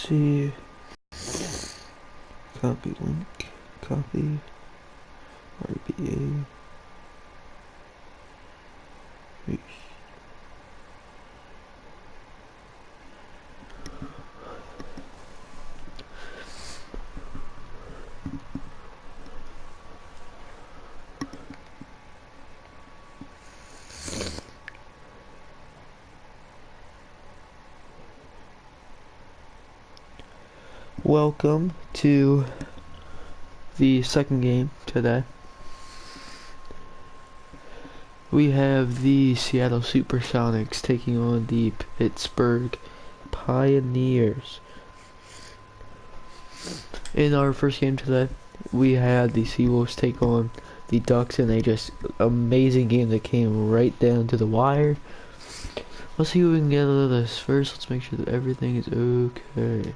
see. Copy link. Copy. RBA. Paste. Welcome to the second game today. We have the Seattle Supersonics taking on the Pittsburgh Pioneers. In our first game today, we had the Seawolves take on the Ducks in a just amazing game that came right down to the wire. Let's see what we can get out of this. First, let's make sure that everything is okay.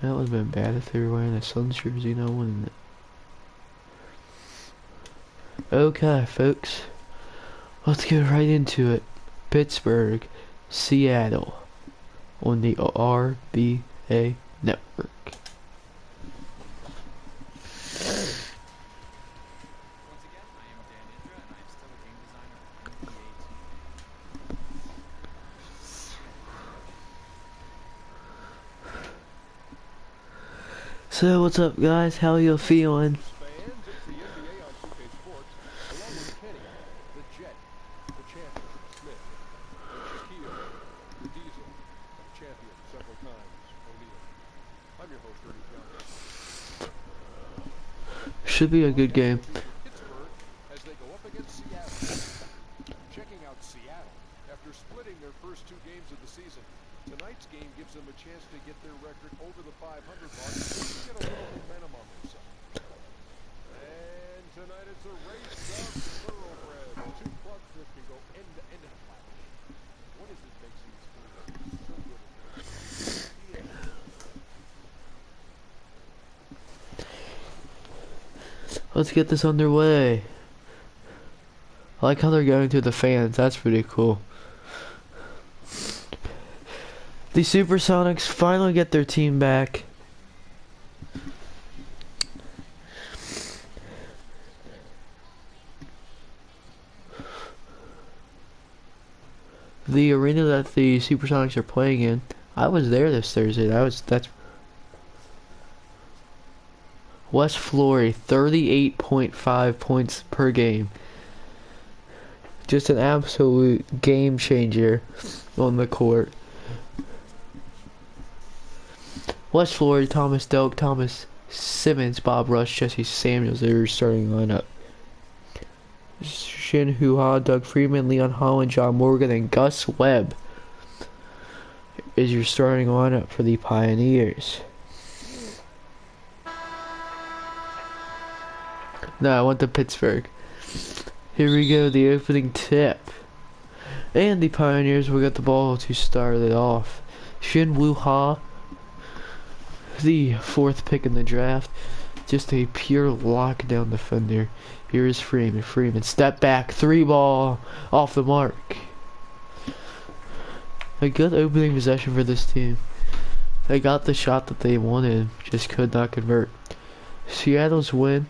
That would have been bad if they were wearing a Suns jersey, no, wouldn't it? Okay, folks. Let's get right into it. Pittsburgh, Seattle, on the RBA network. So what's up, guys? How you feeling? Should be a good game. As they go up against Seattle. Checking out Seattle after splitting their first two games of the season. Tonight's game gives them a chance to get their record over the 500 mark and get a little momentum on themselves. And tonight it's a race of thoroughbreds. Two clubs that can go end to end in a fight. What is it makes these teams so good at this? Let's get this underway. I like how they're going to the fans. That's pretty cool. The Supersonics finally get their team back. The arena that the Supersonics are playing in, I was there this Thursday. That's West Florey, 38.5 points per game. Just an absolute game changer on the court. West Florey, Thomas Delk, Thomas Simmons, Bob Rush, Jesse Samuels, they're starting lineup. Shin Hoo-ha, Doug Freeman, Leon Holland, John Morgan, and Gus Webb is your starting lineup for the Pioneers. No, I went to Pittsburgh. Here we go, the opening tip. And the Pioneers will get the ball to start it off. Shin Woo-ha, the fourth pick in the draft. Just a pure lockdown defender. Here is Freeman. Freeman, step back, three ball, off the mark. A good opening possession for this team. They got the shot that they wanted, just could not convert. Seattle's win.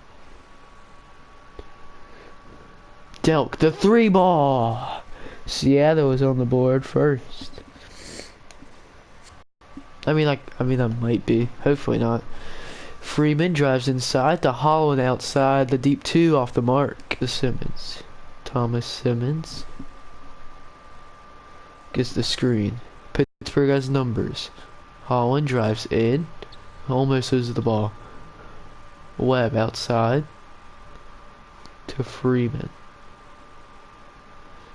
Delk, the three ball. Seattle is on the board first. I mean, that might be. Hopefully not. Freeman drives inside to Holland outside. The deep two off the mark. The Simmons. Thomas Simmons gets the screen. Pittsburgh has numbers. Holland drives in. Almost loses the ball. Webb outside to Freeman.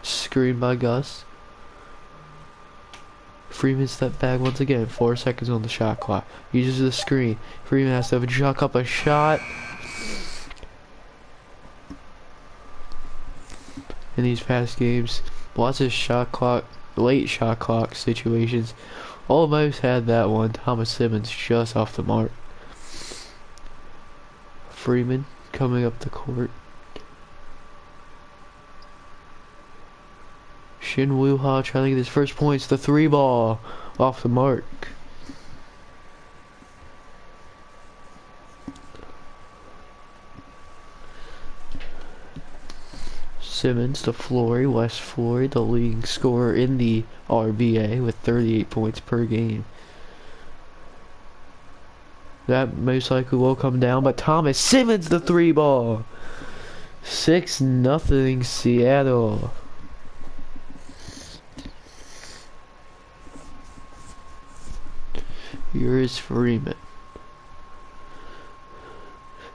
Screen by Gus. Freeman step back once again. 4 seconds on the shot clock. Uses the screen. Freeman has to chuck up a shot. In these past games, lots of shot clock, late shot clock situations. Almost had that one. Thomas Simmons just off the mark. Freeman coming up the court. Shin Woo-ha trying to get his first points. The three ball off the mark. Simmons to Flory, West Flory, the leading scorer in the RBA with 38 points per game. That most likely will come down, but Thomas Simmons the 3-ball. 6-0 Seattle. Here is Freeman.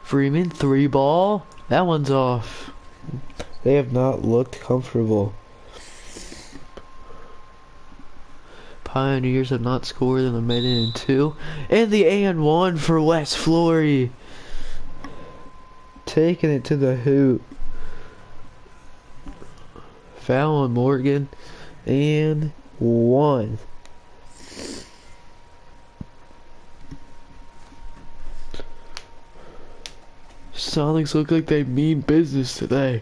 Freeman 3-ball. That one's off. They have not looked comfortable. Pioneers have not scored in a minute and 2. And the and 1 for West Flory. Taking it to the hoop. Foul on Morgan. And 1. Sonics look like they mean business today.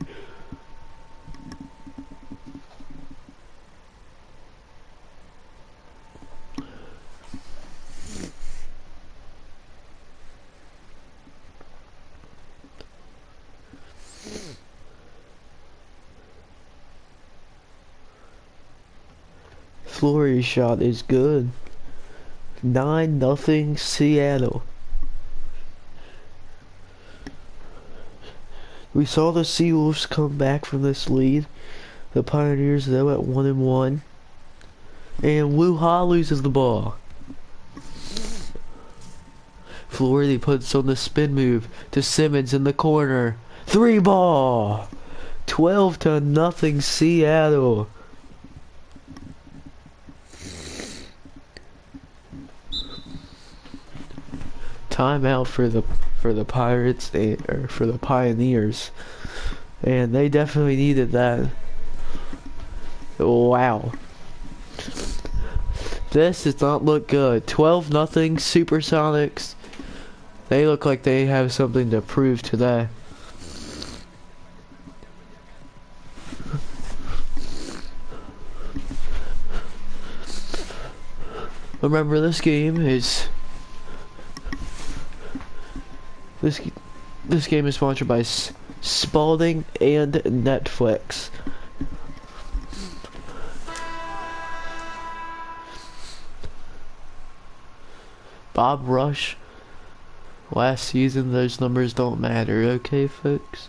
Flory's shot is good. 9-0 Seattle. We saw the Seawolves come back from this lead. The Pioneers though at 1-1. And Wu-Ha loses the ball. Flory puts on the spin move to Simmons in the corner. 3-ball. 12-0 Seattle. Timeout for the Pirates, or for the Pioneers, and they definitely needed that. Wow, this does not look good. 12-0 Supersonics. They look like they have something to prove today. Remember, this game is This game is sponsored by Spalding and Netflix. Bob Rush. Last season, those numbers don't matter, okay, folks?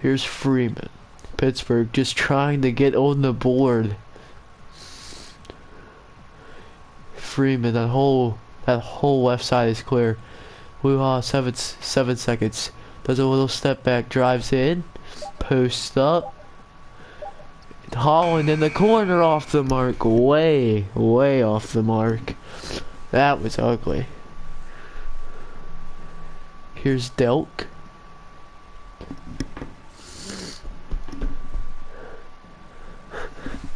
Here's Freeman. Pittsburgh just trying to get on the board. Freeman, that whole left side is clear. Wu-Ha, 7 seconds. Does a little step back, drives in, posts up. Holland in the corner, off the mark, way off the mark. That was ugly. Here's Delk.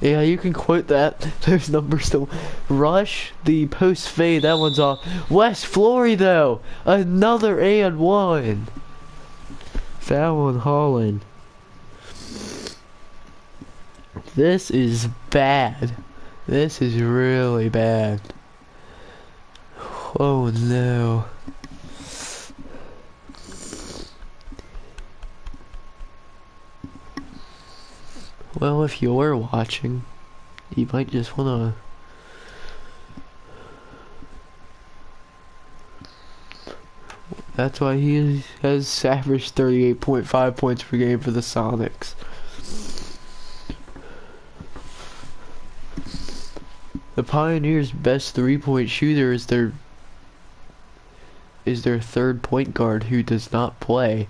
Yeah, you can quote that. Those numbers don't. Rush, the post fade, that one's off. West Flory though, another and 1. Foul on Holland. This is bad. This is really bad. Oh no. Well, if you're watching, you might just wanna that's why he has averaged 38.5 points per game for the Sonics. The Pioneers' best 3-point shooter is their third point guard, who does not play.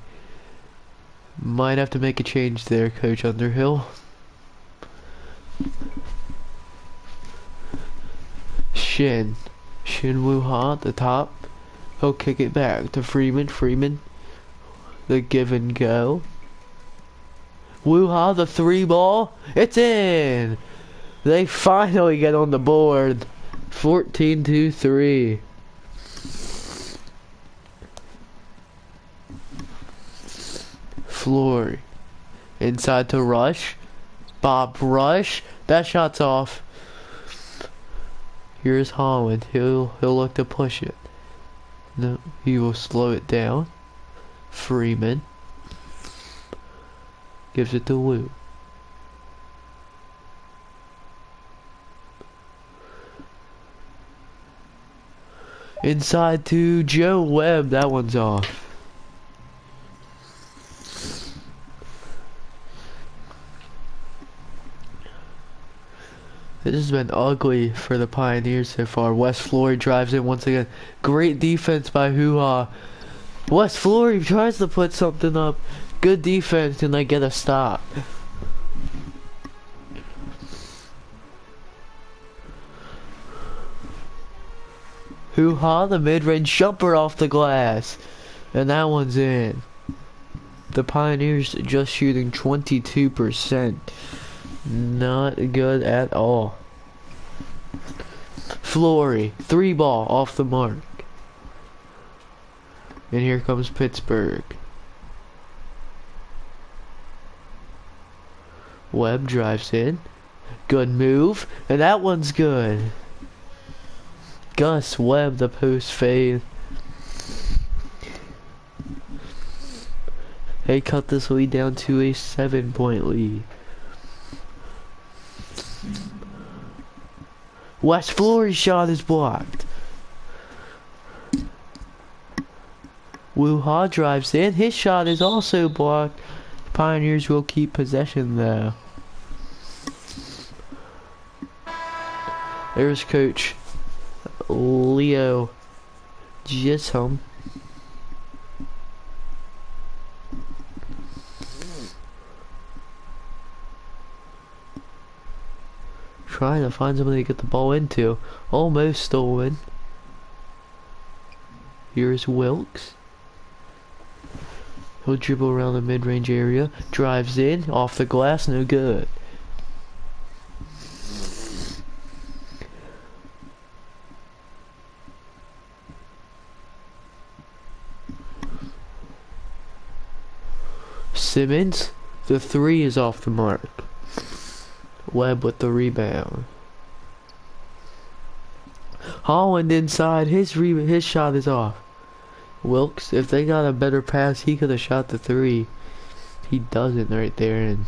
Might have to make a change there, Coach Underhill. Shin Wu-Ha at the top. He'll kick it back to Freeman. Freeman, the give and go. Wu-Ha, the 3-ball. It's in. They finally get on the board. 14-3. Flory inside to Rush. Bob Rush. That shot's off. Here's Holland. He'll look to push it. No, he will slow it down. Freeman gives it to Wu. Inside to Joe Webb. That one's off. This has been ugly for the Pioneers so far. Wes Flory drives in once again. Great defense by Hoo-Ha. Wes Flory tries to put something up. Good defense, and they get a stop. Hoo-Ha, the mid-range jumper off the glass. And that one's in. The Pioneers just shooting 22%. Not good at all. Flory, 3-ball off the mark. And here comes Pittsburgh. Webb drives in. Good move. And that one's good. Gus Webb, the post fade. They cut this lead down to a 7-point lead. Wes Flory's shot is blocked. Hoo-Ha drives in. His shot is also blocked. Pioneers will keep possession though. There's Coach Leo Gisholm. Trying to find somebody to get the ball into. Almost stolen. Here's Wilkes. He'll dribble around the mid-range area. Drives in. Off the glass. No good. Simmons. The 3 is off the mark. Webb with the rebound. Holland inside. His shot is off. Wilkes, if they got a better pass, he could have shot the 3. He doesn't right there, and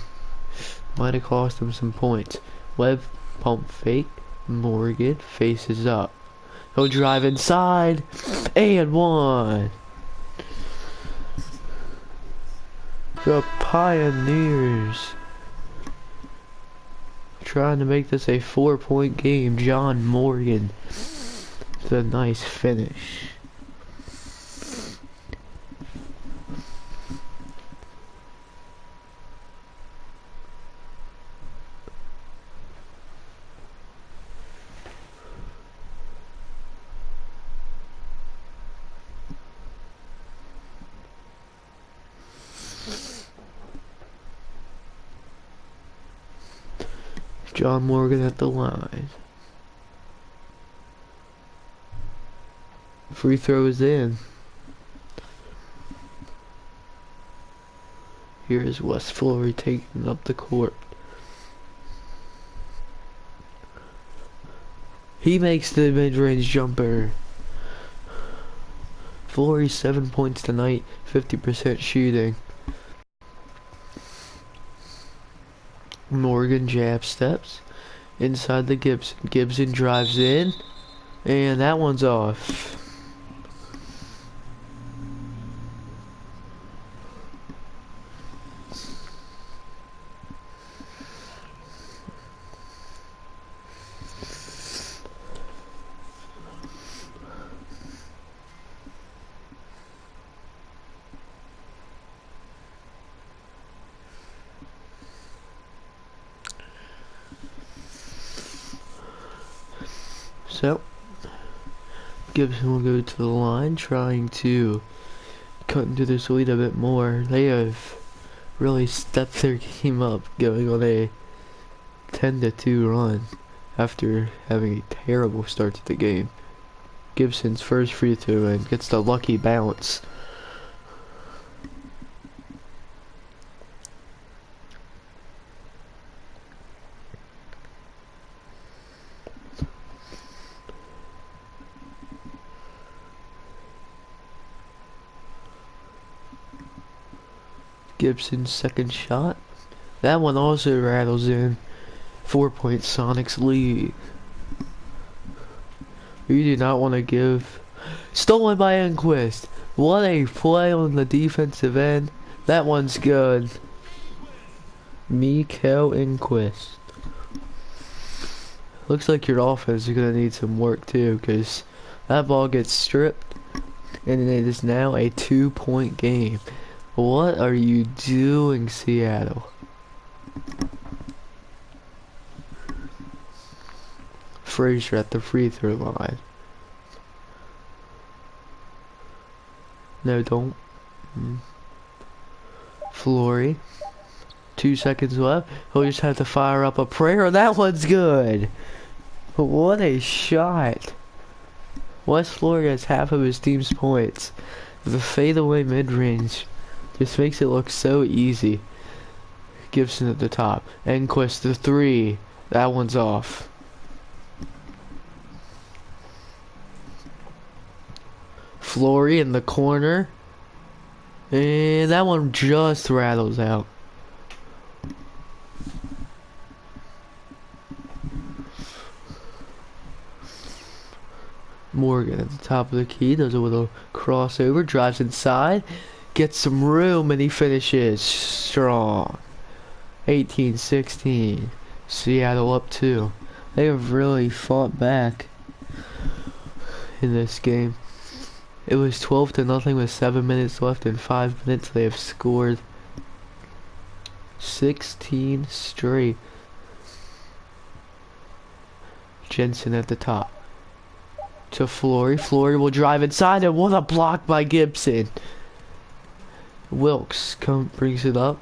might have cost him some points. Webb pump fake. Morgan faces up. He'll drive inside. And 1. The Pioneers trying to make this a 4-point game. John Morgan. It's a nice finish. John Morgan at the line. Free throw is in. Here is Wes Flory taking up the court. He makes the mid-range jumper. Flory 7 points tonight, 50% shooting. Morgan jab steps inside the Gibson. Gibson drives in, and that one's off. So, Gibson will go to the line, trying to cut into this lead a bit more. They have really stepped their game up, going on a 10-2 run after having a terrible start to the game. Gibson's first free throw and gets the lucky bounce. Gibson's second shot. That one also rattles in. 4-point Sonics lead. You do not want to give. Stolen by Enquist. What a play on the defensive end. That one's good. Miko Enquist. Looks like your offense is going to need some work too, because that ball gets stripped and it is now a 2-point game. What are you doing, Seattle? Frazier at the free throw line. No, don't. Flory. 2 seconds left. He'll just have to fire up a prayer. That one's good. What a shot. West Flory has half of his team's points. The fadeaway mid-range just makes it look so easy. Gibson at the top. Enquist the 3. That one's off. Flory in the corner. And that one just rattles out. Morgan at the top of the key, does a little crossover, drives inside, gets some room, and he finishes strong. 18-16. Seattle up 2. They have really fought back in this game. It was 12-0 with 7 minutes left. In 5 minutes they have scored 16 straight. Jensen at the top. To Flory. Flory will drive inside, and what a block by Gibson. Wilkes brings it up.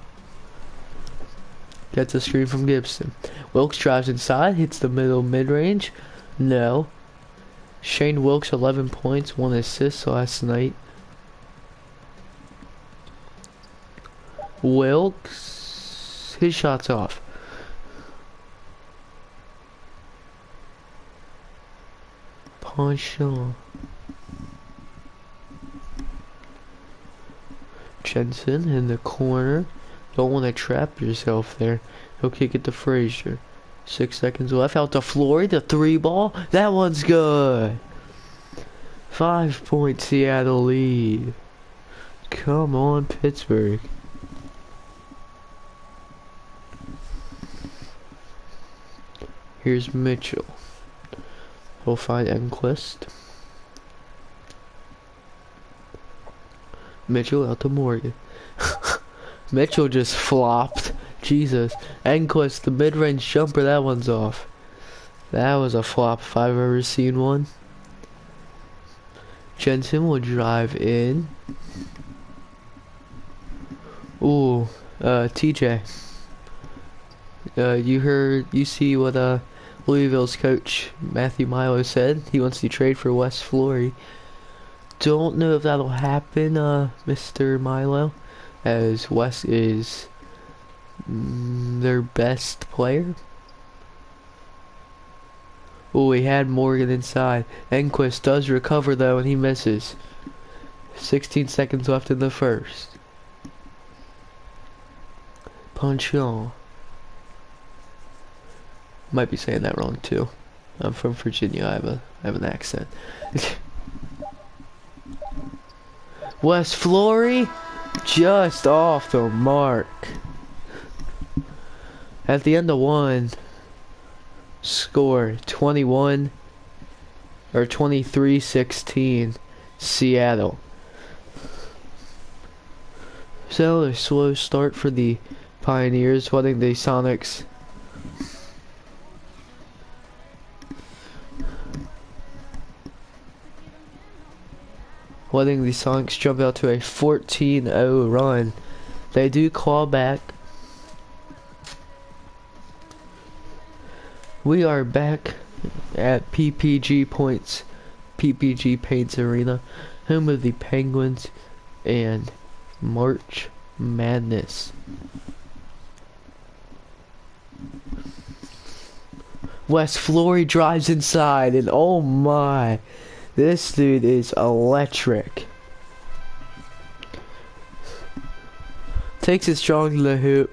Gets a screen from Gibson. Wilkes drives inside, hits the middle mid-range. No. Shane Wilkes, 11 points, 1 assist last night. Wilkes, his shot's off. Ponchon. Jensen in the corner. Don't want to trap yourself there. He'll kick it to Frazier. 6 seconds left. Out to Flory. The 3 ball. That one's good. 5-point Seattle lead. Come on, Pittsburgh. Here's Mitchell. He'll find Enquist. Mitchell out to Morgan. Mitchell just flopped. Jesus. Enquist, the mid-range jumper, that one's off. That was a flop if I've ever seen one. Jensen will drive in. Ooh, TJ. You see what Louisville's coach Matthew Milo said? He wants to trade for West Flory. Don't know if that'll happen, Mr. Milo, as West is their best player. Oh, he had Morgan inside. Enquist does recover though, and he misses. 16 seconds left in the first. Ponchon. Might be saying that wrong too. I'm from Virginia. I have an accent. West Flory, just off the mark. At the end of one, score 21 or 23-16 Seattle. So a slow start for the Pioneers, letting the Sonics jump out to a 14-0 run. They do claw back. We are back at PPG Paints Arena, home of the Penguins and March Madness. West Flory drives inside, and oh my, this dude is electric. Takes it strong to the hoop.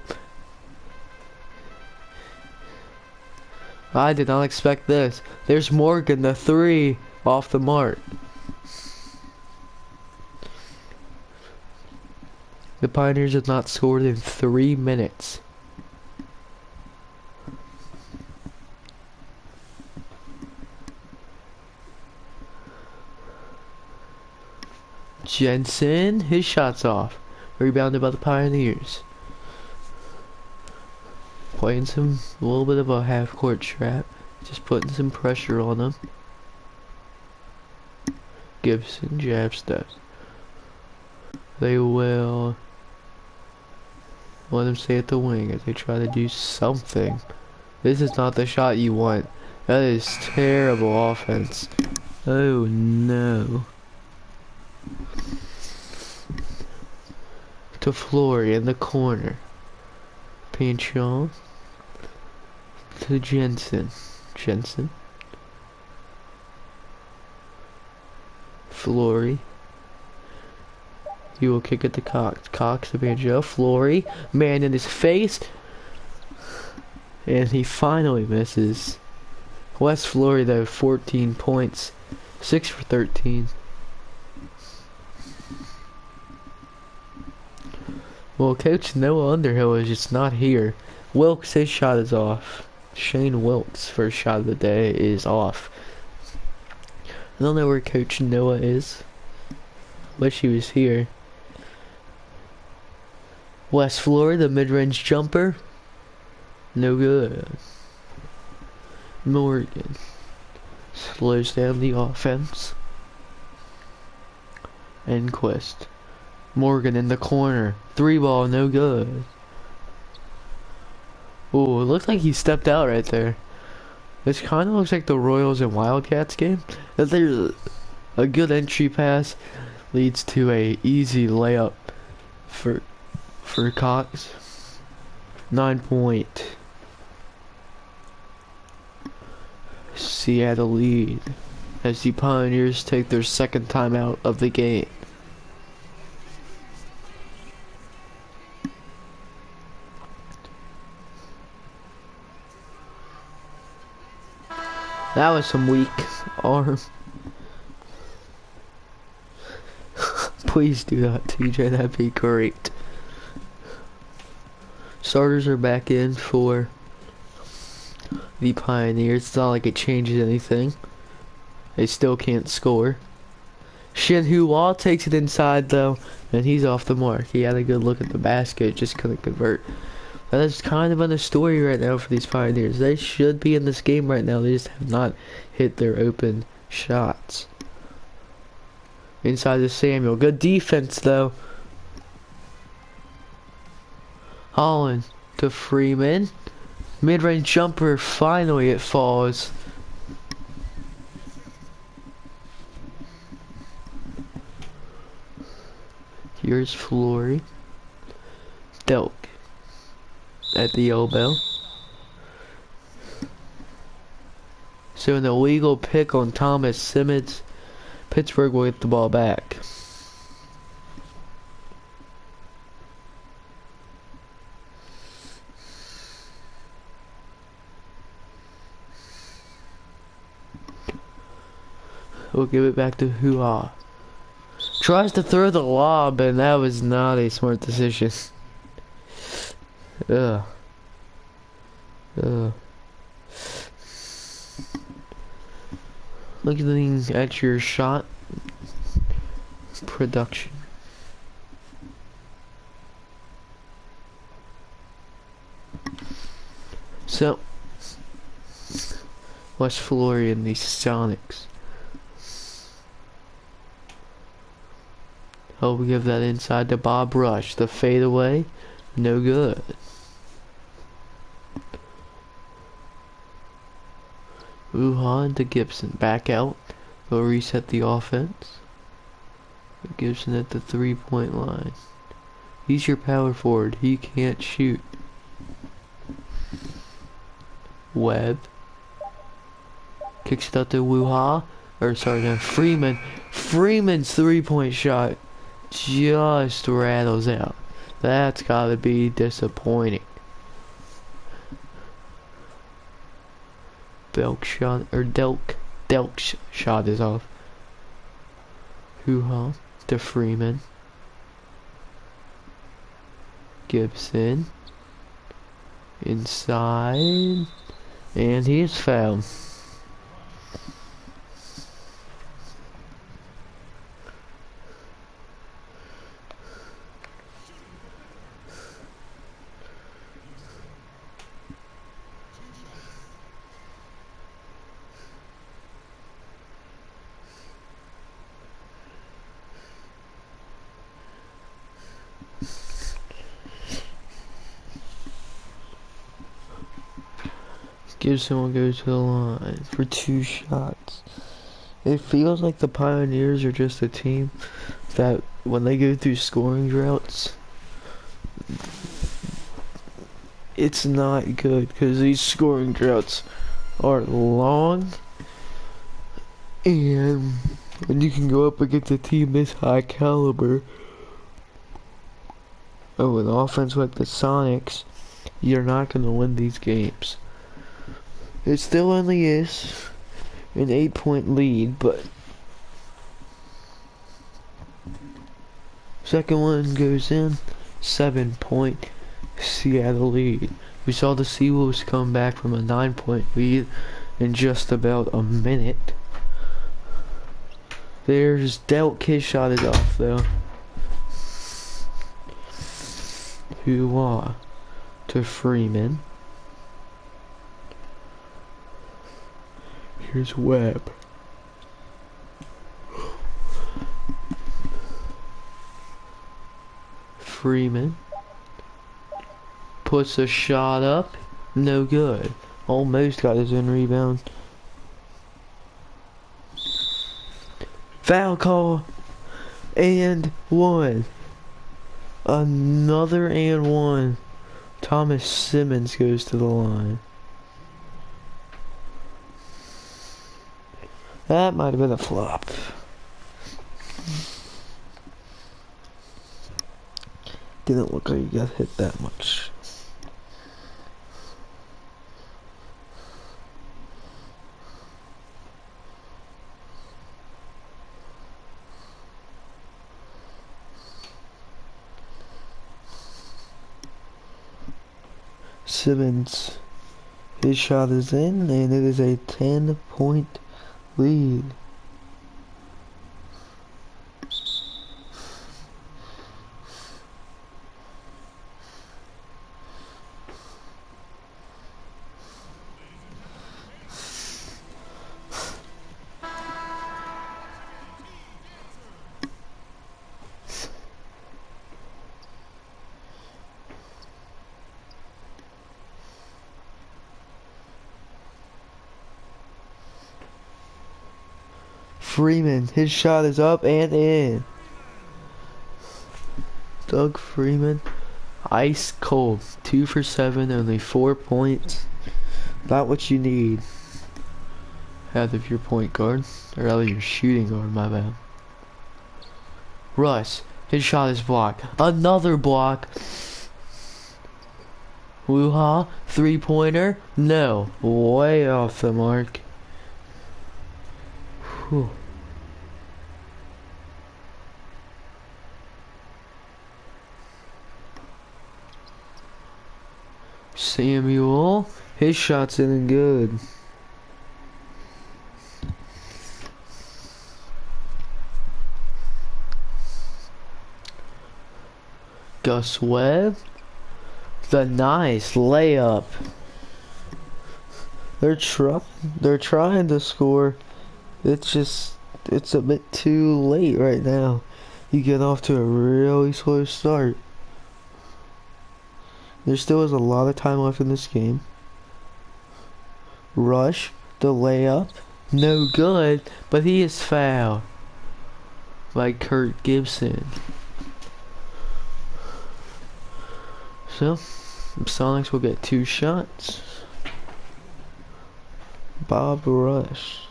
I did not expect this. There's Morgan, the three, off the mark. The Pioneers have not scored in 3 minutes. Jensen, his shot's off. Rebounded by the Pioneers. Playing a little bit of a half-court trap. Just putting some pressure on them. Gibson jab steps. They will let him stay at the wing as they try to do something. This is not the shot you want. That is terrible offense. Oh no. To Flory in the corner. Pinchon. To Jensen. Jensen. Flory. He will kick it to Cox. Cox to Banjo. Flory. Man in his face. And he finally misses. Wes Flory though, 14 points. 6 for 13. Well, Coach Noah Underhill is just not here. Wilkes, his shot is off. Shane Wilkes' first shot of the day is off. I don't know where Coach Noah is. Wish he was here. West Flory, the mid-range jumper. No good. Morgan slows down the offense. Enquist. Morgan in the corner. 3-ball, no good. Oh, it looks like he stepped out right there. This kind of looks like the Royals and Wildcats game. That there's a good entry pass leads to a easy layup for Cox. 9-point. Seattle lead as the Pioneers take their second timeout of the game. That was some weak arm. Please do that, TJ. That'd be great. Starters are back in for the Pioneers. It's not like it changes anything. They still can't score. Shin-Hua takes it inside though, and he's off the mark. He had a good look at the basket, just couldn't convert. That is kind of a story right now for these Pioneers. They should be in this game right now. They just have not hit their open shots. Inside to Samuel. Good defense though. Holland to Freeman. Mid-range jumper. Finally it falls. Here's Flory. Delk at the elbow. So an illegal pick on Thomas Simmons. Pittsburgh will get the ball back. We'll give it back to Hua. Tries to throw the lob, and that was not a smart decision. Ugh. Ugh. Looking at your shot production. So, West Flory and the Sonics. Oh, we give that inside to Bob Rush. The fadeaway, no good. Wuhan to Gibson. Back out. We'll reset the offense. Gibson at the 3-point line. He's your power forward. He can't shoot. Webb. Kicks it out to Wuha. Or sorry, no, Freeman. Freeman's 3-point shot just rattles out. That's gotta be disappointing. Delk shot is off. Hoo-ha to Freeman. Gibson. Inside. And he is fouled. Gibson will go to the line for 2 shots. It feels like the Pioneers are just a team that when they go through scoring droughts, it's not good because these scoring droughts are long, and when you can go up against a team this high caliber, an offense like the Sonics, you're not going to win these games. It still only is an 8-point lead, but second one goes in, 7-point Seattle lead. We saw the Seawolves come back from a 9-point lead in just about a minute. There's Delk, his shot is off though. Hua to Freeman. Here's Webb. Freeman puts a shot up. No good. Almost got his own rebound. Foul call. And one. Another and one. Thomas Simmons goes to the line. That might have been a flop. Didn't look like he got hit that much. Simmons, his shot is in, and it is a 10-point lead. Freeman, his shot is up and in. Doug Freeman, ice cold, 2 for 7, only 4 points. Not what you need out of your point guard, or out of your shooting guard, my bad. Russ, his shot is blocked. Another block. Woo-ha, 3-pointer, no, way off the mark. Whew. Samuel, his shot's in and good. Gus Webb, the nice layup. They're trying to score. It's a bit too late right now. You get off to a really slow start. There still is a lot of time left in this game. Rush, the layup, no good, but he is fouled by Kurt Gibson. So, the Sonics will get 2 shots. Bob Rush.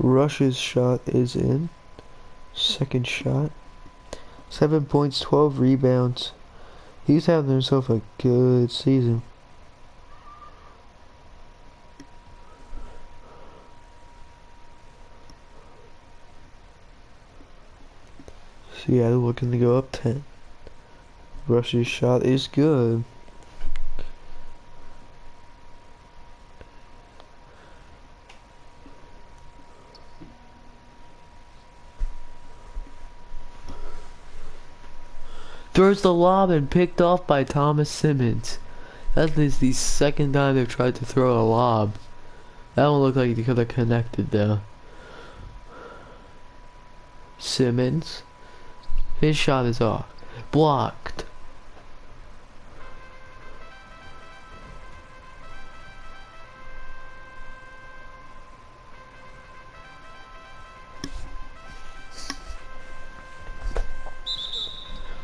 Rush's shot is in. Second shot. 7 points, 12 rebounds. He's having himself a good season. Seattle looking to go up 10. Rush's shot is good. Throws the lob and picked off by Thomas Simmons. That is the second time they've tried to throw a lob. That one looked like he could have connected though. Simmons. His shot is off. Blocked.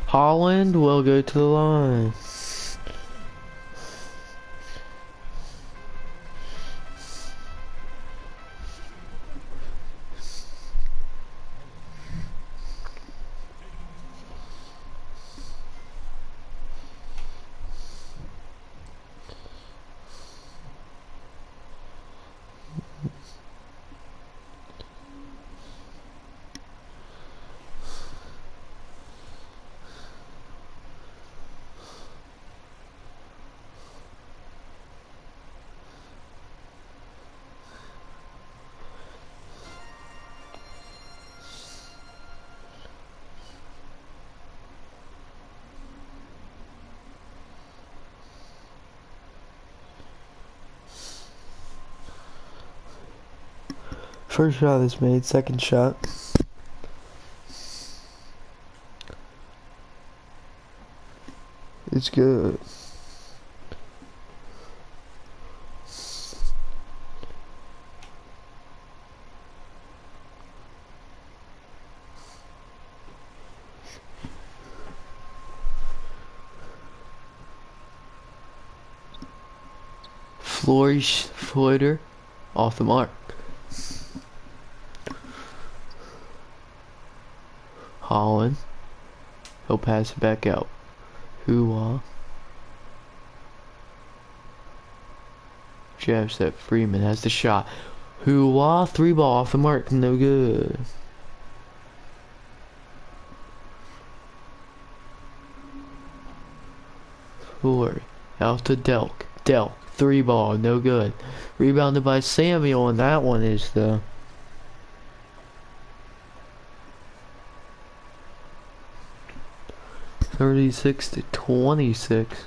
Holland will go to the line. First shot is made, second shot. It's good. Flourish floater off the mark. Holland. He'll pass it back out. Hua. Jab step. Freeman has the shot. Hua. 3 ball off the mark. No good. Flory. Out to Delk. Delk. 3 ball. No good. Rebounded by Samuel, and that one is the... (36 to 26).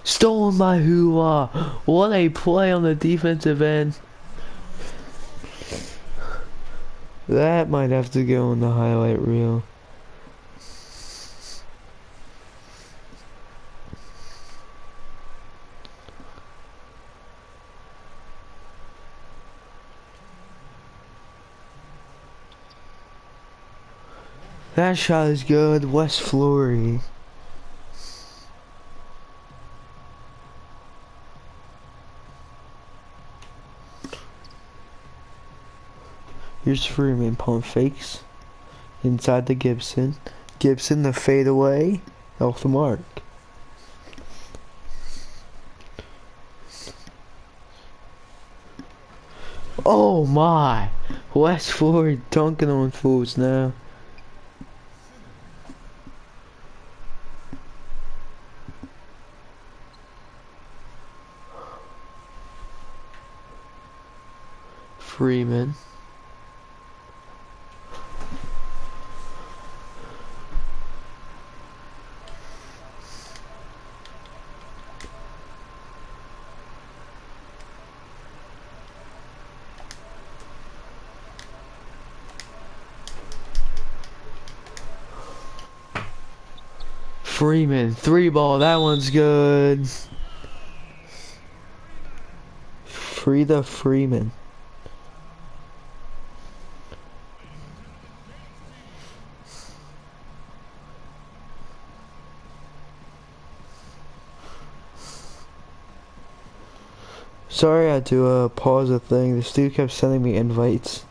Stolen by Hua. What a play on the defensive end. That might have to go in the highlight reel. That shot is good. West Flory. Here's Freeman, pump fakes. Inside to Gibson. Gibson the fadeaway. Off the mark. Oh my! West Flory dunking on fools now. Freeman. Freeman, 3-ball, that one's good. Frida Freeman. Sorry I had to pause the thing. This dude kept sending me invites.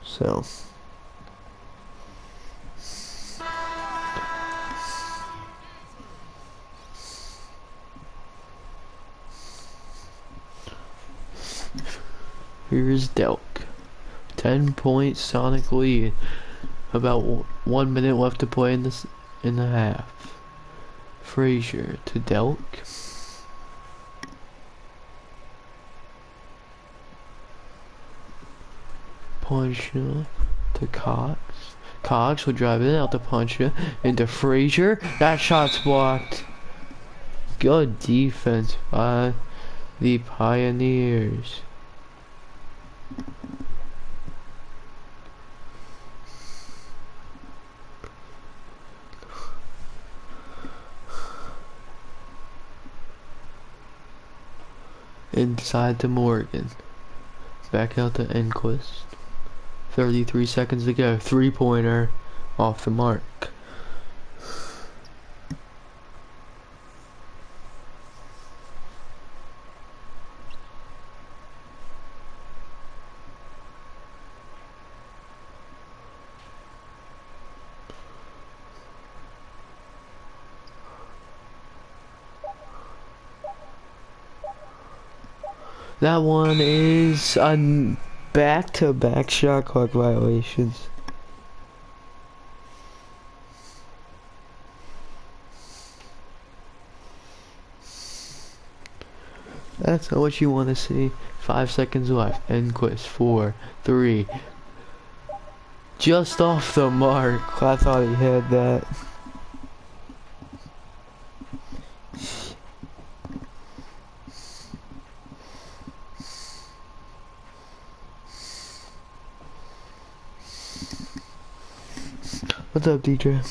So here's Delk. 10-point Sonic lead. About 1 minute left to play in the half. Frazier to Delk. Puncher to Cox. Cox will drive it out to Puncher into Frazier. That shot's blocked. Good defense by the Pioneers. Inside to Morgan. Back out to Enquist. 33 seconds to go. 3-pointer off the mark. That one is on back-to-back shot clock violations. That's not what you want to see. 5 seconds left. Enquist. 4, 3. Just off the mark. I thought he had that. What's up, DJ?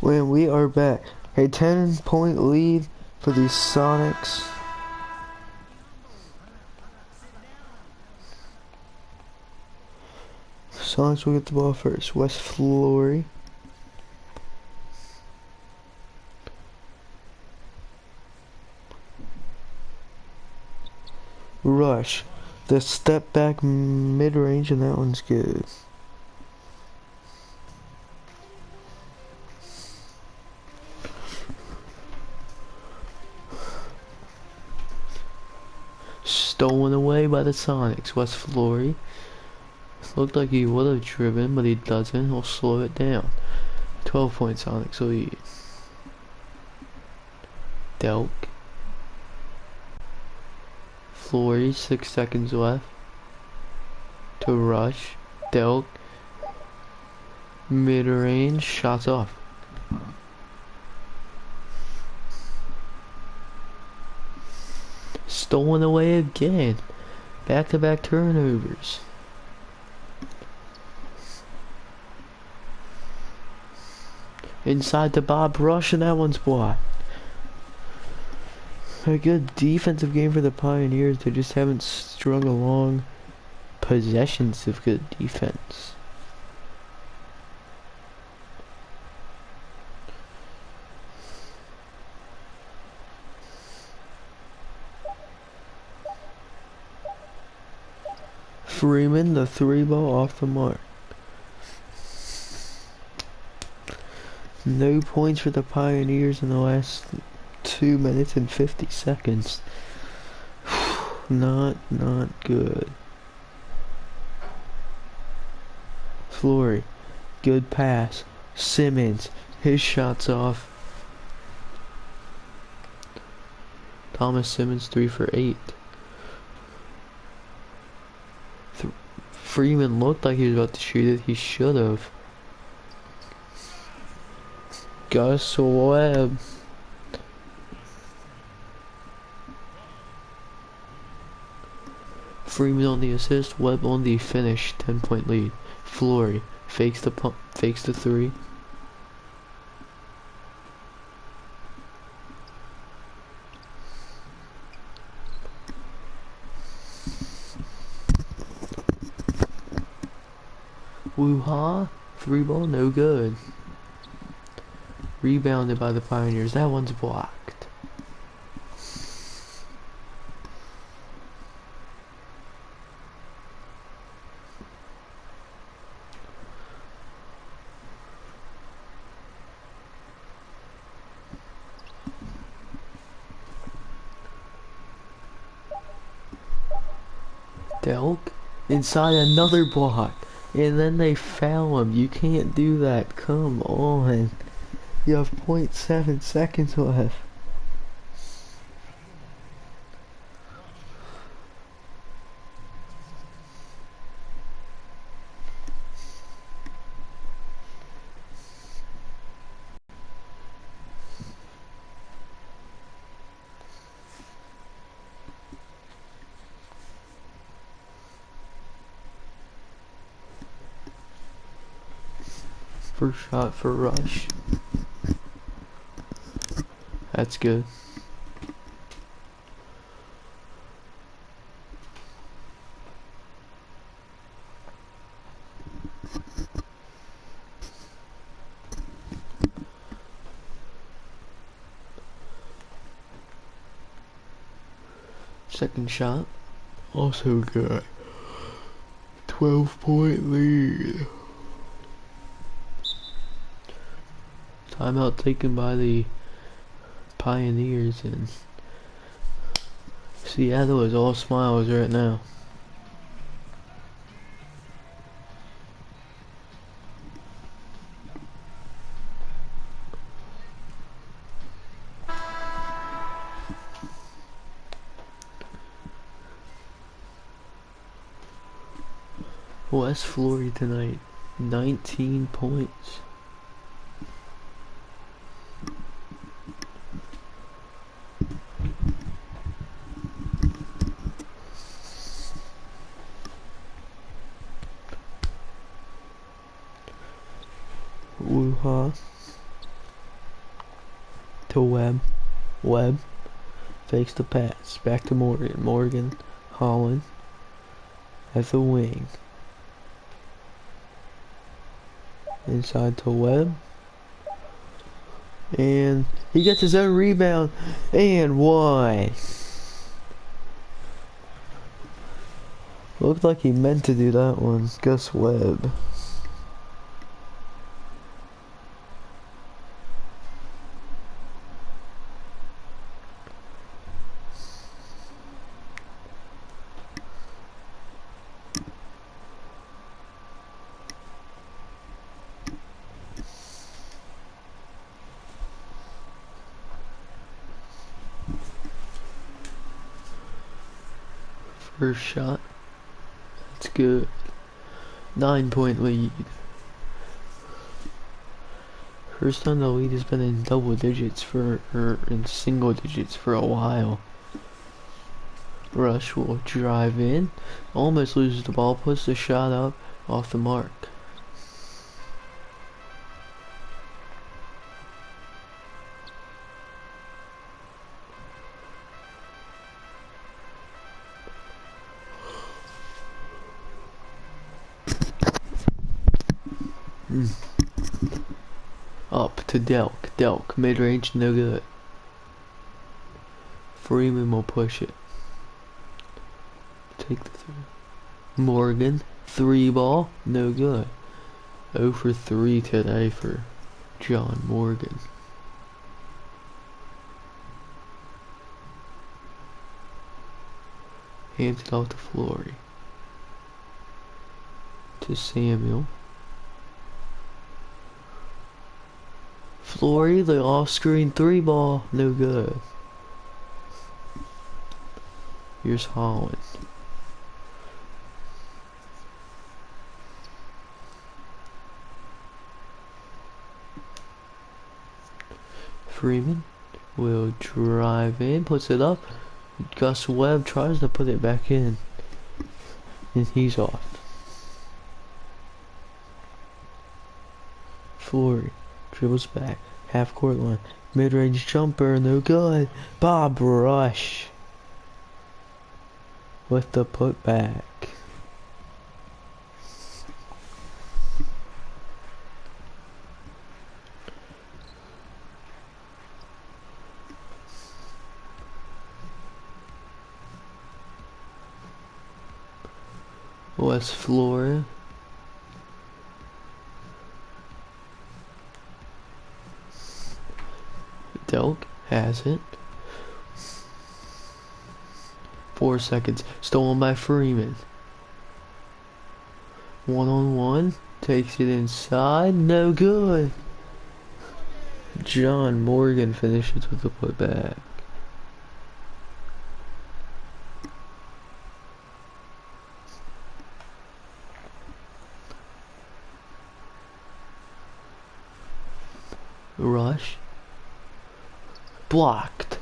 When we are back, a 10-point lead for the Sonics. Sonics will get the ball first. West Flory. Rush. The step back mid-range, and that one's good. Stolen away by the Sonics. West Flory. Looked like he would have driven, but he doesn't. He'll slow it down. 12-point Sonics lead. Delk. Flory, 6 seconds left. To Rush. Delk. Mid-range. Shots off. Stolen away again. Back-to-back turnovers. Inside to Bob Rush, and that one's blocked. A good defensive game for the Pioneers. They just haven't strung along possessions of good defense. Freeman, the 3-ball off the mark. No points for the Pioneers in the last 2 minutes and 50 seconds. Not good. Flory, good pass. Simmons, his shot's off. Thomas Simmons 3 for 8. Freeman looked like he was about to shoot it. He should have. Gus Webb. Freeman on the assist, Webb on the finish, 10-point lead. Flory fakes the pump, fakes the 3. Woo-ha, 3-ball, no good. Rebounded by the Pioneers. That one's blocked. Delk inside another block. And then they foul him. You can't do that. Come on. You have 0.7 seconds left. First shot for Rush. That's good. Second shot, also good. 12-point lead. Timeout taken by the Pioneers, and Seattle is all smiles right now. West Flory tonight, 19 points. Woo-ha. To Webb. Webb fakes the pass. Back to Morgan. Morgan. Holland. At the wing. Inside to Webb. And he gets his own rebound. And one. Looked like he meant to do that one. Gus Webb. First shot. That's good. 9-point lead. First time the lead has been in double digits or in single digits for a while. Rush will drive in. Almost loses the ball. Puts the shot up off the mark. Up to Delk. Delk. Mid-range, no good. Freeman will push it. Take the three. Morgan. 3 ball. No good. 0 for 3 today for John Morgan. Hands it off to Flory. To Samuel. Flory, the off-screen 3 ball, no good. Here's Holland. Freeman will drive in, puts it up. Gus Webb tries to put it back in, and he's off. Flory dribbles back, half court line, mid-range jumper, no good. Bob Rush with the putback. West Florida. Delk has it. 4 seconds. Stolen by Freeman. 1-on-1. Takes it inside. No good. John Morgan finishes with the putback. Rush. Blocked.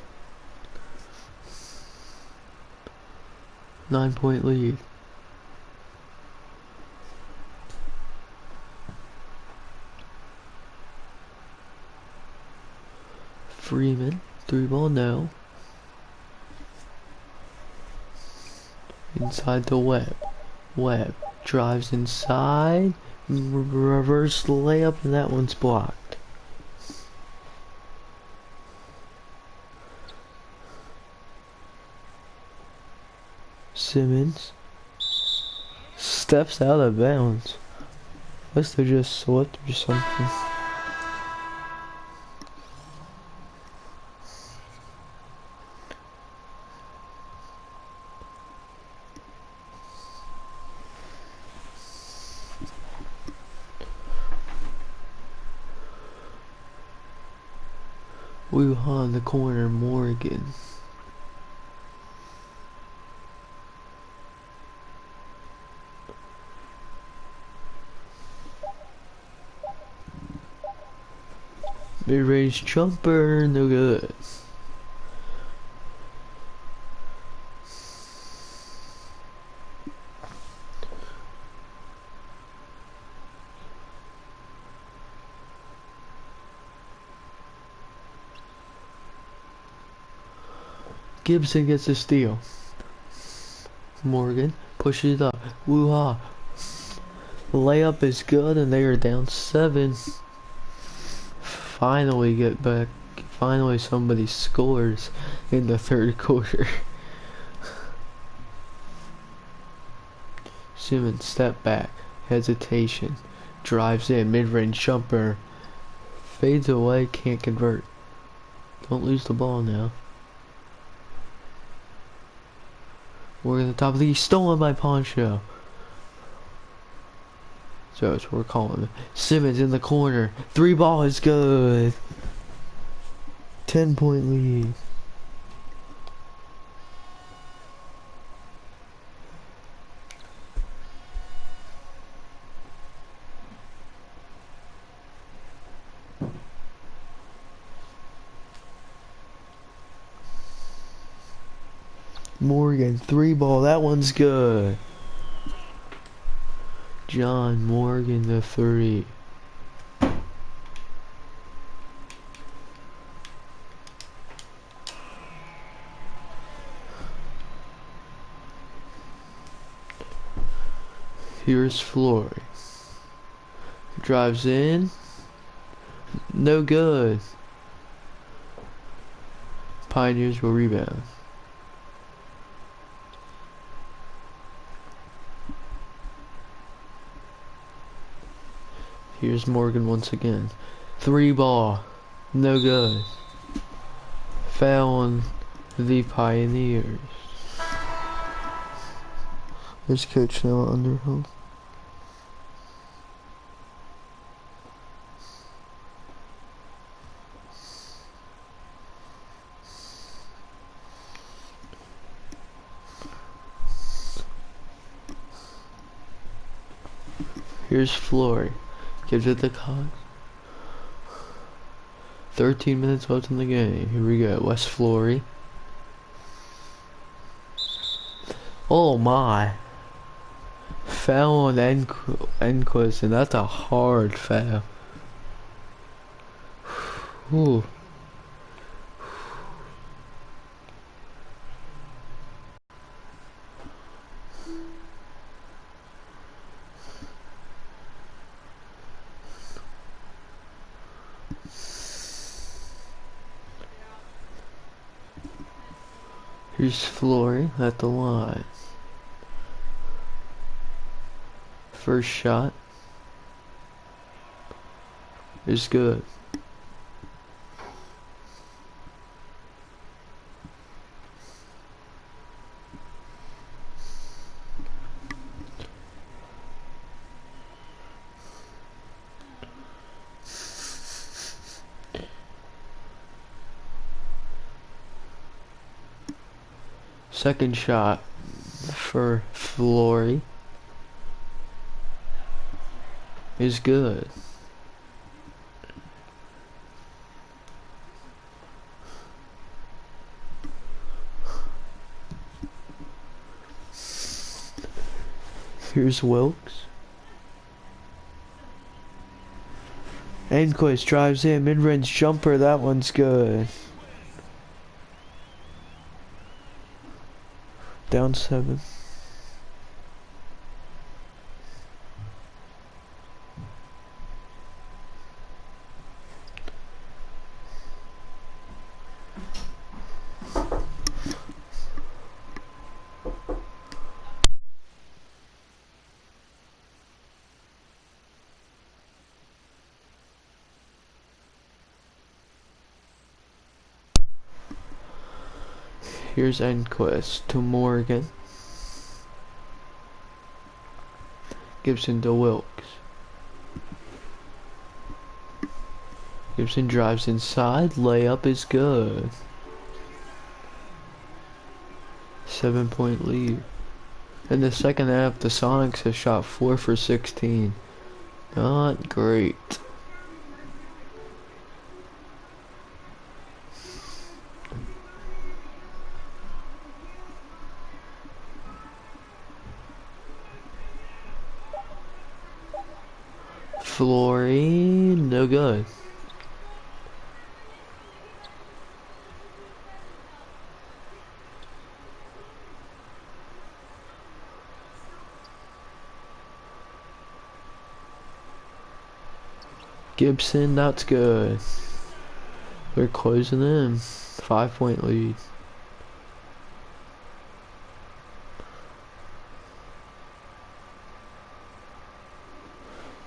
9-point lead. Freeman, 3 ball, no. Inside to Webb. Webb drives inside. Reverse layup, and that one's blocked. Simmons steps out of bounds. Must have just slipped or something. Wuhan in the corner, Morgan. Mid-range jumper, no good. Gibson gets a steal. Morgan pushes it up. Woo-ha. Layup is good, and they are down 7. Finally get back. Finally somebody scores in the 3rd quarter. Simmons step back. Hesitation. Drives in. Mid-range jumper. Fades away. Can't convert. Don't lose the ball now. We're at the top of the stolen by Poncho. So that's what we're calling it. Simmons in the corner. 3 ball is good. 10-point lead. Morgan, 3 ball. That one's good. John Morgan, the 3. Here's Flory. Drives in. No good. Pioneers will rebound. Here's Morgan once again. 3 ball. No good. Foul on the Pioneers. There's Coach Noah Underhill. Here's Flory. Gives it to Cox. 13 minutes left in the game. Here we go. West Flory. Oh my. Foul on Enquist, and that's a hard foul. Ooh. Here's Flory at the line. First shot is good. Second shot for Flory is good. Here's Wilkes. Enquist drives in, mid-range jumper, that one's good. Down 7. Here's Enquist to Morgan. Gibson to Wilkes. Gibson drives inside. Layup is good. 7-point lead. In the second half, the Sonics have shot 4 for 16. Not great. Flory, no good. Gibson, that's good. We're closing in. 5-point lead.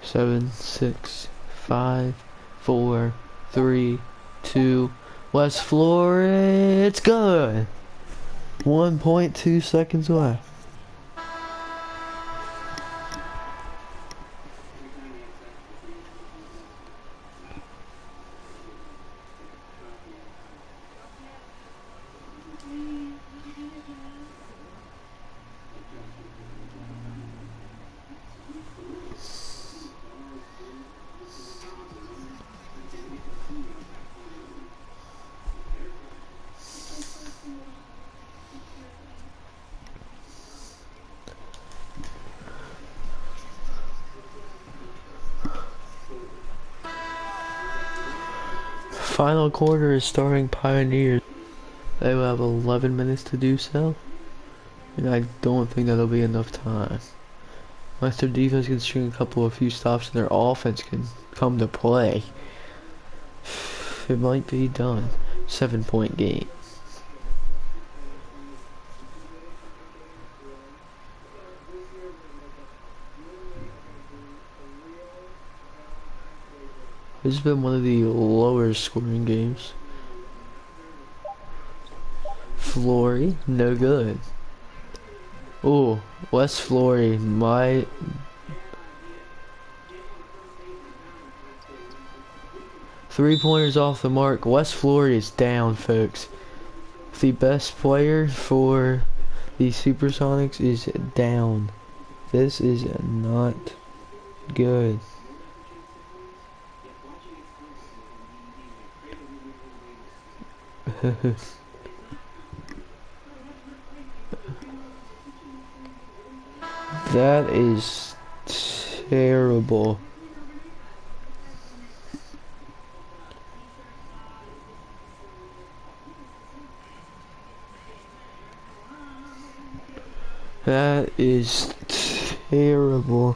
Seven, 6, 5, 4, 3, 2. West Flory, it's good. 1.2 seconds left. Final quarter is starting Pioneers. They will have 11 minutes to do so, and I don't think that'll be enough time. Unless their defense can string a few stops and their offense can come to play, it might be done. 7-point game. This has been one of the lower scoring games. Flory, no good. Oh, West Flory might. Three-pointers off the mark. West Flory is down, folks. The best player for the Supersonics is down. This is not good. That is terrible. That is terrible.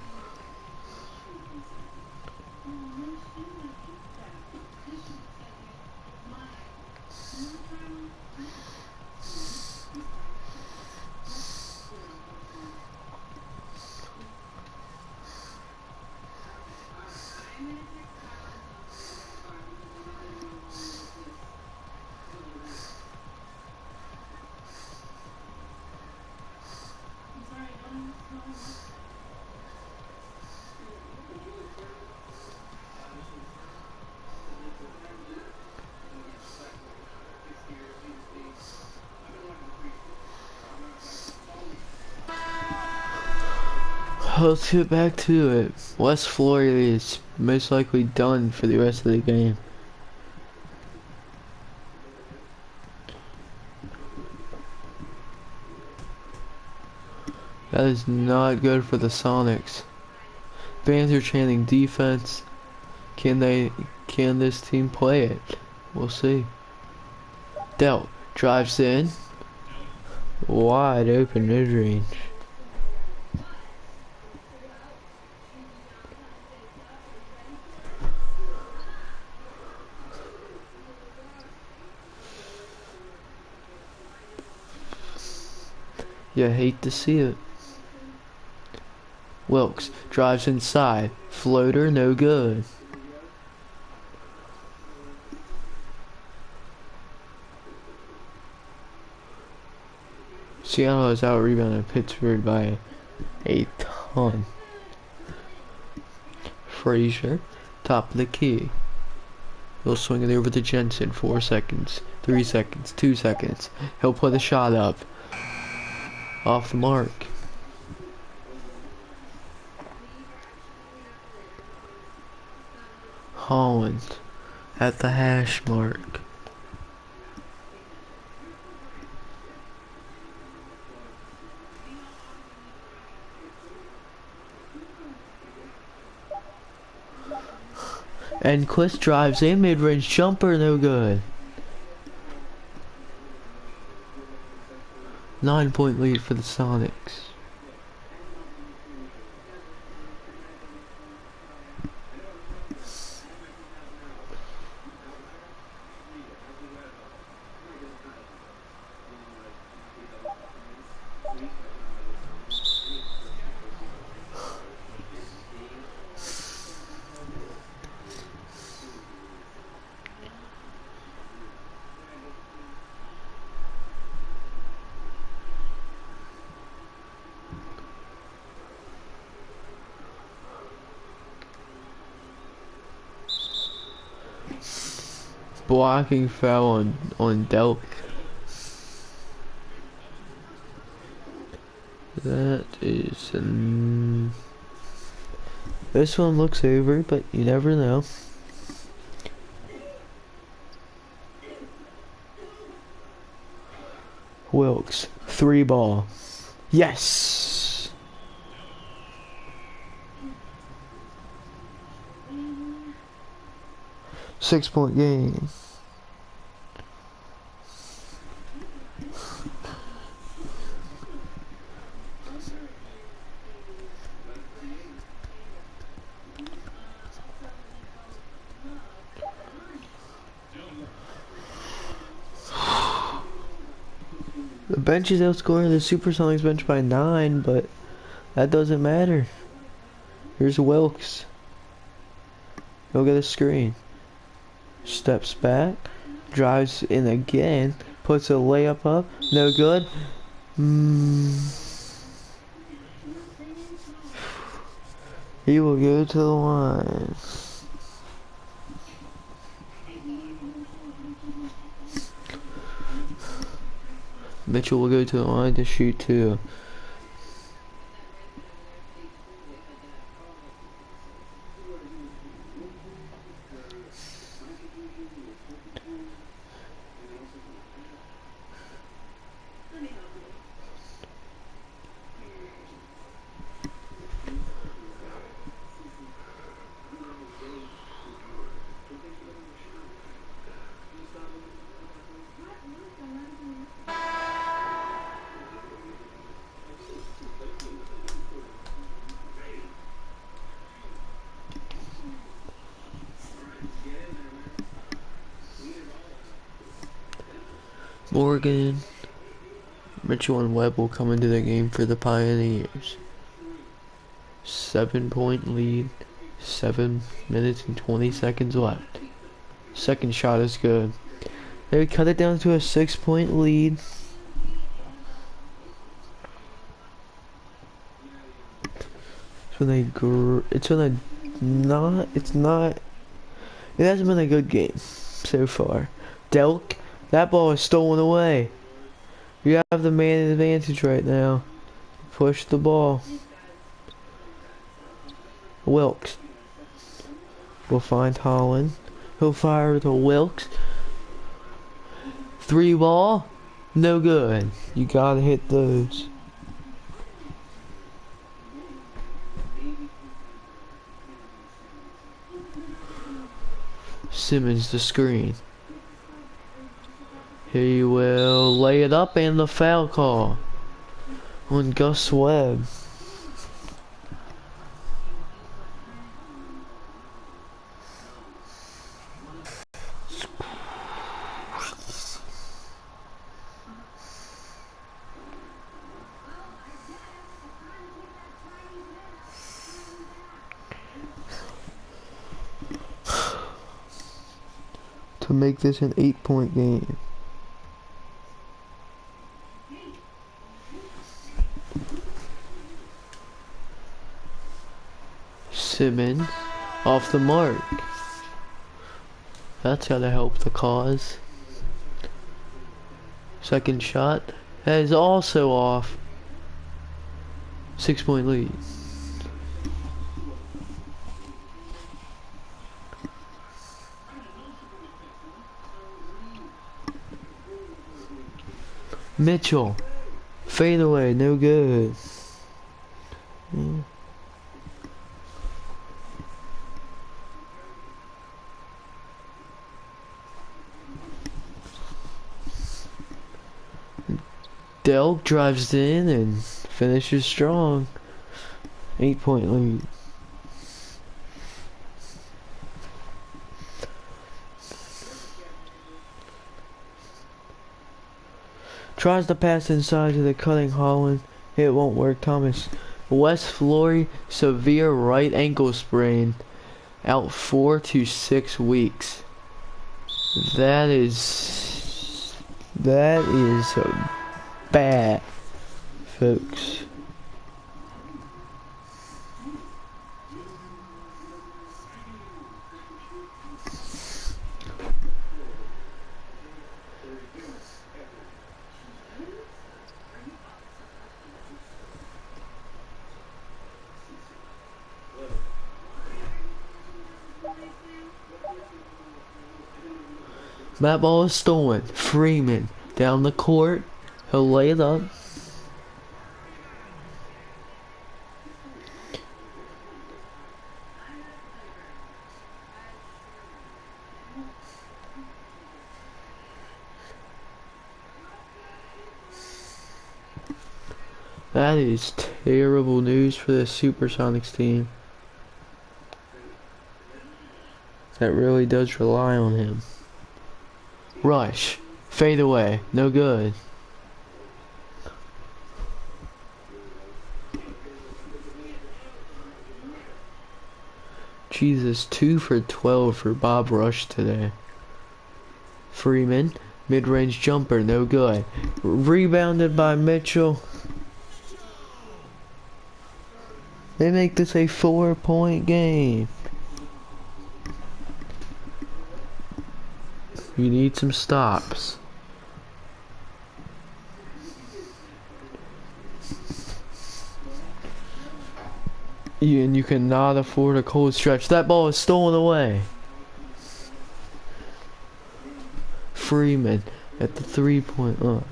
Let's get back to it. West Florida is most likely done for the rest of the game. That is not good for the Sonics. Fans are chanting defense. Can this team play it? We'll see. Delt drives in. Wide open mid-range. You hate to see it. Wilkes drives inside. Floater, no good. Seattle has out-rebounded Pittsburgh by a ton. Frazier, top of the key. He'll swing it over to Jensen. 4 seconds, 3 seconds, 2 seconds. He'll put a shot up. Off the mark. Holland at the hash mark. And Quist drives in, mid-range jumper, no good. 9-point lead for the Sonics. Blocking foul on Delk. That is this one looks over, but you never know. Wilkes, 3 ball. Yes. Six-point game. The bench is outscoring the Supersonics bench by 9, but that doesn't matter. Here's Wilkes. He'll get a screen. Steps back. Drives in again. Puts a layup up. No good. He will go to the line. Mitchell will go to the line to shoot 2. Morgan, Mitchell, and Webb will come into the game for the Pioneers. 7-point lead, 7 minutes and 20 seconds left. Second shot is good. They would cut it down to a 6-point lead. It hasn't been a good game so far. Delk, that ball is stolen away. You have the man advantage right now. Push the ball. Wilkes will find Holland. He'll fire to Wilkes. 3 ball, no good. You gotta hit those. Simmons the screen. He will lay it up and the foul call on Gus Webb. To make this an 8-point game. Simmons off the mark. That's gotta help the cause. Second shot, that is also off. 6-point lead. Mitchell, fade away, no good. Yeah. Delk drives in and finishes strong. 8-point lead. Tries to pass inside to the cutting Holland. It won't work. Thomas. Wes Flory, severe right ankle sprain. Out 4 to 6 weeks. That is bad, folks. That ball is stolen. Freeman down the court. He'll lay it up. That is terrible news for the Supersonics team. That really does rely on him. Rush. Fade away. No good. Jesus, 2 for 12 for Bob Rush today. Freeman, mid-range jumper, no good. Rebounded by Mitchell. They make this a 4-point game. You need some stops. And you cannot afford a cold stretch. That ball is stolen away. Freeman at the 3-point line.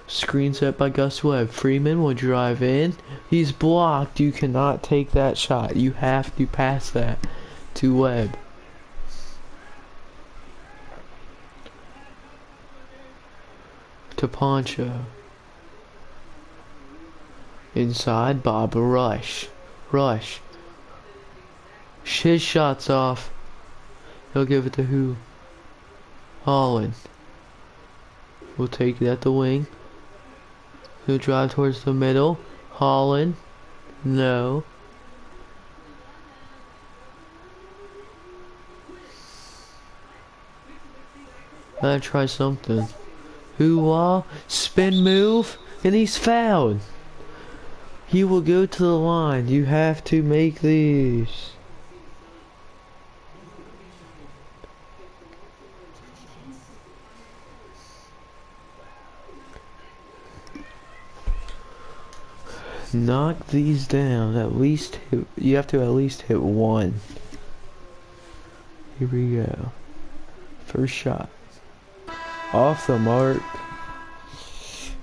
Screen set by Gus Webb. Freeman will drive in. He's blocked. You cannot take that shot. You have to pass that to Webb. To Poncho. Inside, Bob Rush. Rush. His shot's off. He'll give it to who? Holland. We'll take it at the wing. He'll drive towards the middle. Holland. No. Gotta try something. Hoo-wah. Spin move. And he's fouled. He will go to the line. You have to make these. Knock these down. At least hit, you have to at least hit one. Here we go. First shot. Off the mark.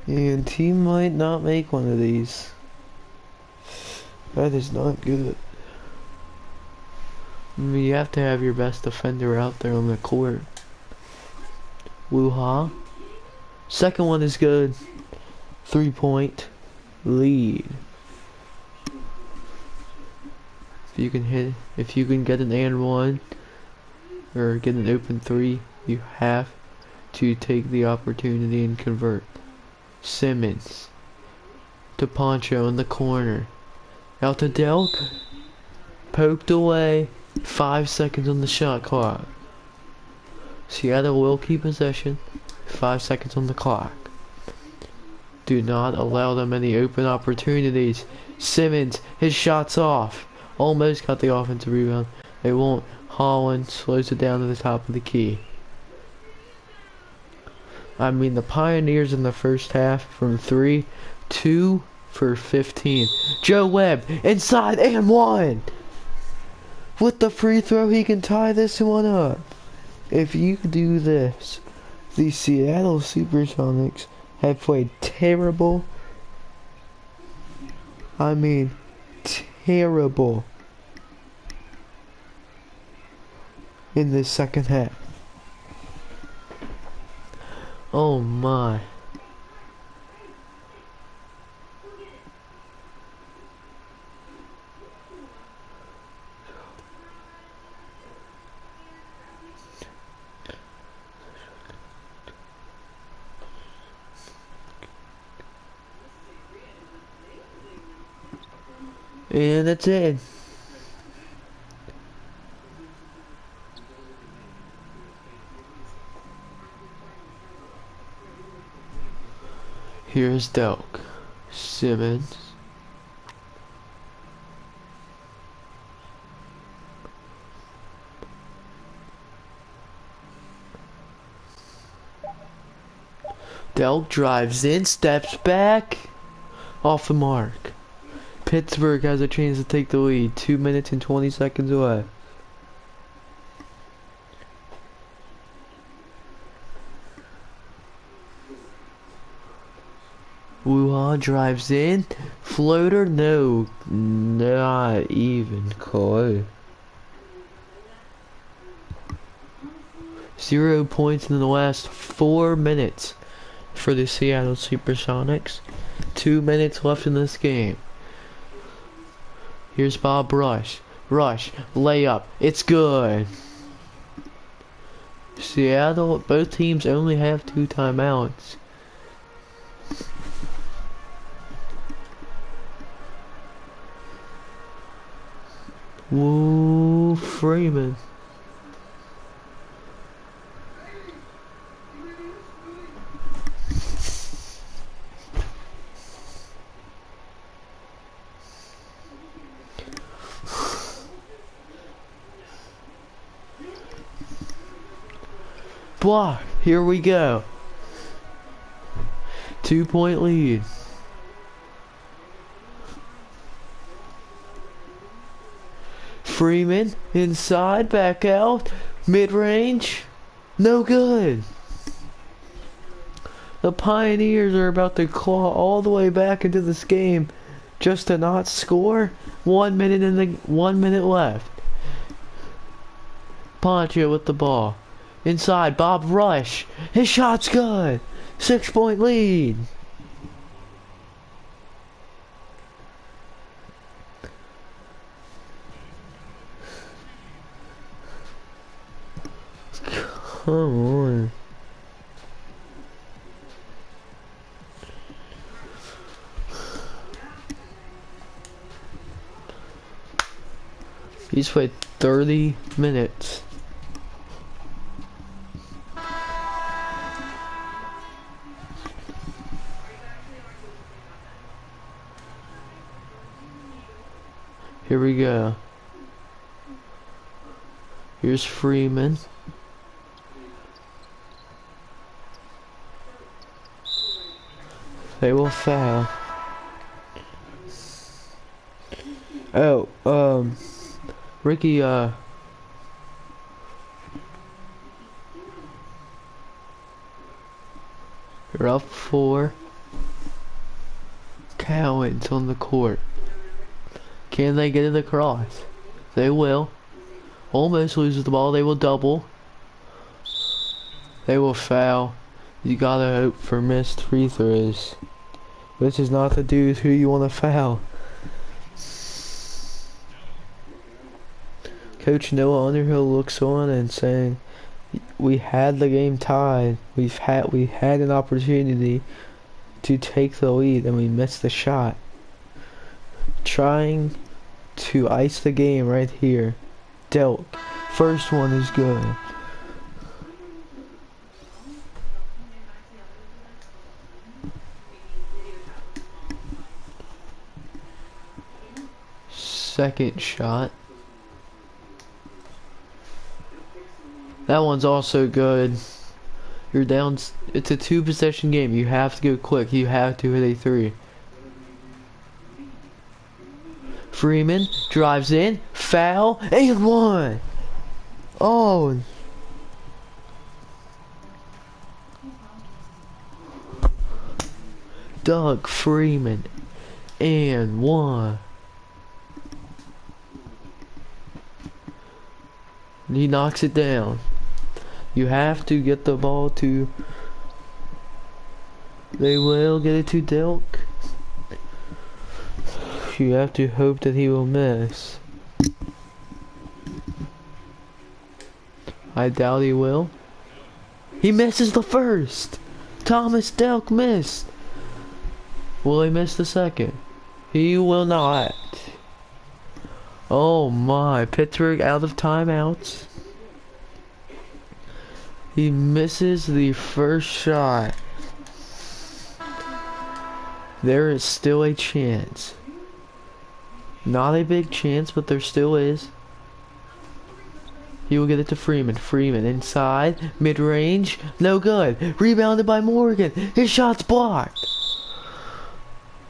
And he might not make one of these. That is not good. I mean, you have to have your best defender out there on the court. Woo-ha. Second one is good. 3-point lead. If you can get an and one or get an open three, you have to take the opportunity and convert. Simmons to Poncho in the corner. Out to Delk. Poked away. 5 seconds on the shot clock. Seattle will keep possession. 5 seconds on the clock. Do not allow them any open opportunities. Simmons, his shot's off. Almost got the offensive rebound. They won't. Holland slows it down to the top of the key. I mean, the Pioneers in the first half from 3, 2 for 15. Joe Webb, inside and one! With the free throw, he can tie this one up. If you do this, the Seattle Supersonics have played terrible. I mean, terrible in the second half. Oh my. And that's it. Here's Delk. Simmons. Delk drives in, steps back. Off the mark. Pittsburgh has a chance to take the lead. 2 minutes and 20 seconds away. Wuhan drives in. Floater? No. Not even close. 0 points in the last 4 minutes for the Seattle Supersonics. 2 minutes left in this game. Here's Bob Rush. Rush. Layup. It's good. Seattle, both teams only have 2 timeouts. Whoa, Freeman. Block. Here we go. 2-point lead. Freeman inside, back out, mid-range, no good. The Pioneers are about to claw all the way back into this game just to not score. 1 minute left. Poncho with the ball. Inside, Bob Rush. His shot's good. 6-point lead. Come on. He's played 30 minutes. Here we go. Here's Freeman. They will foul. Oh, Ricky, you're up 4. Cowan's on the court. Can they get it across? They will. Almost loses the ball. They will double. They will foul. You gotta hope for missed free throws. This is not the dude who you want to foul. Coach Noah Underhill looks on and saying, "We had the game tied. We had an opportunity to take the lead and we missed the shot." Trying to ice the game right here. Delk. First one is good. Second shot. That one's also good. You're down. It's a 2-possession game. You have to go quick. You have to hit a 3. Freeman drives in, foul, and 1. Oh. Doug Freeman, and 1. He knocks it down. You have to get the ball to... They will get it to Delk. You have to hope that he will miss. I doubt he will. He misses the first. Thomas Delk missed. Will he miss the second? He will not. Oh my, Pittsburgh out of timeouts. He misses the first shot. There is still a chance. Not a big chance, but there still is. He will get it to Freeman. Freeman inside, mid-range, no good. Rebounded by Morgan. His shot's blocked.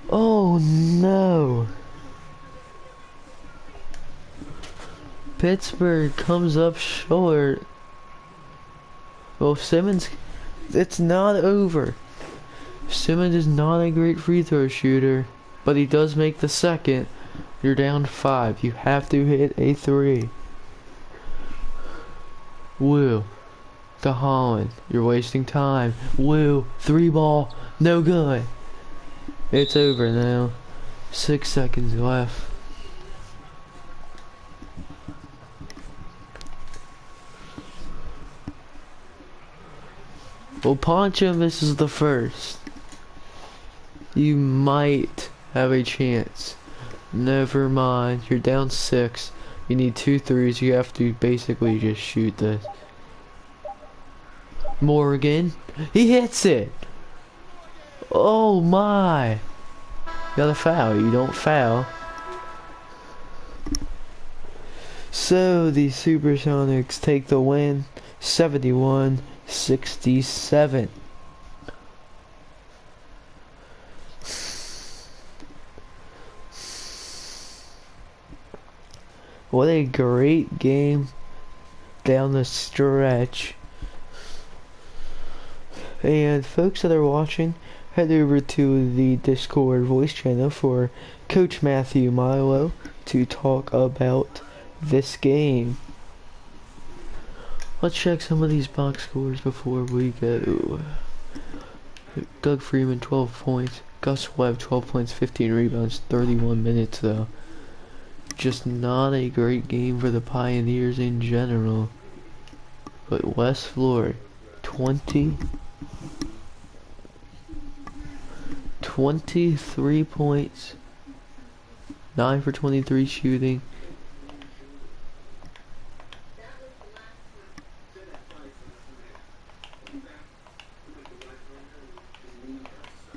Oh no. Pittsburgh comes up short. Well, Simmons, it's not over. Simmons is not a great free throw shooter, but he does make the second. You're down 5. You have to hit a 3. Woo. To Holland. You're wasting time. Woo. 3 ball. No good. It's over now. 6 seconds left. Well, Poncho misses the first. You might have a chance. Never mind. You're down 6. You need 2 threes. You have to basically just shoot this. Morgan, he hits it. Oh my! You gotta foul. You don't foul. So the Supersonics take the win, 71-67. What a great game down the stretch. And folks that are watching, head over to the Discord voice channel for Coach Matthew Milo to talk about this game. Let's check some of these box scores before we go. Doug Freeman 12 points, Gus Webb 12 points, 15 rebounds, 31 minutes though. Just not a great game for the Pioneers in general. But Wes Floor 23 points, 9 for 23 shooting.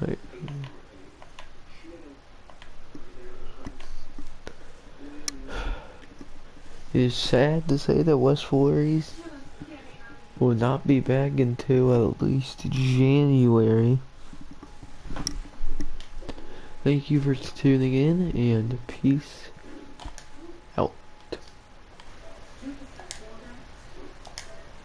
Right. It is sad to say that West Flores will not be back until at least January. Thank you for tuning in, and peace